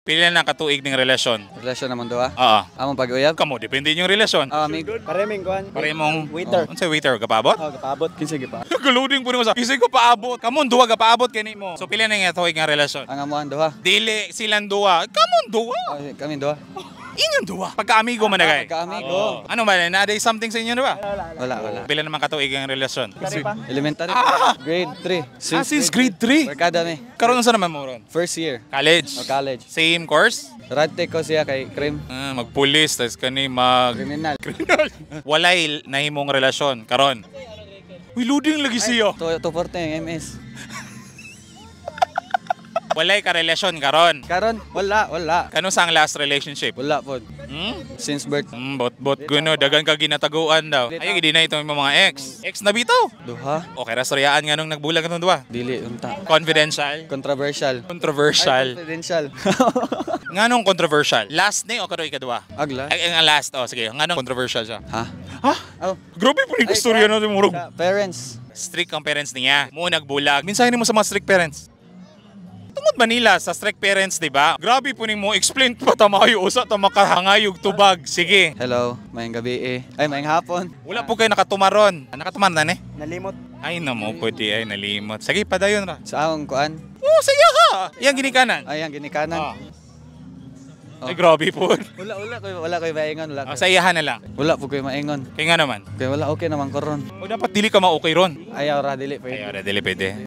Pila na katuig ning relasyon? Relasyon naman duha. Oo. Among pag-uyab. Kamo depende yung relasyon. Amigo. Pareming kuan. Paremong Waiter. Unsa waiter ka paabot? Oh, kapabot kinsa gipa. Galuding po mo sa. Kisig ko paabot. Kamon duwa ka paabot kani mo. So pila na nga tuig nga relasyon? Ang amuan duha. Dili silang duwa. Kamon duwa. Kami duha. Inyong duwa. Pagka-amigo man na kay. Pagka-amigo. Ano ba? Na-day something sa inyo ba? Wala. Pila naman katuig ang relasyon? Elementary. Grade 3. Since grade 3. Barkada mi. Karon sa naman mo ron? First year. College. O college. Same course? Radtech ko siya kay Krim. Magpulis, tas kani mag... Kriminal. Walay nahimong relasyon, karon. Uy, loading lagi siya. 240 yung MS. Walay ka relasyon, karon. Karon wala. Kano sa ang last relationship? Wala pod. Since birth. Bot guno, dagan ka ginataguan daw. Ayaw, hindi na itong mga ex. Ex na bitaw. Duha. Okay, rastoryaan nga nung nagbulag itong duwa. Dili unta. Confidential. Controversial. Controversial. Confidential. Nga nung controversial? Last ni o karo ikadwa? Agla. Ay, ang last. Oh, sige. Nga nung controversial siya. Ha? Ha? Oh. Grabe po yung istorya natin, murag. Parents. Strict ang parents niya. Mo nagbulag. Minsan mo sa mga strict parents. Tungod Manila sa strict parents, di ba? Grabe po mo explain pa tamayo usa ta makahangayog tubag. Sige. Hello, mayang gabi eh. Ay, mayang hapon. Wala po kayo nakatumaron. Nakatumaron na ni? Nalimot. Ay namo pwede ay nalimot. Sige padayon ra. Sa akong kuan. Oh, sige ha. Yang ginikanan. Ay, ang ginikanan. Ay grabe po. Wala koy maingon, wala. Sa iyahan na lang. Wala po koy maingon. Kaya nga naman. Kay wala okay naman karon. O dapat dili ka ma-okay ron. Ayaw ra dili pwede. Ay, ora dili pwede.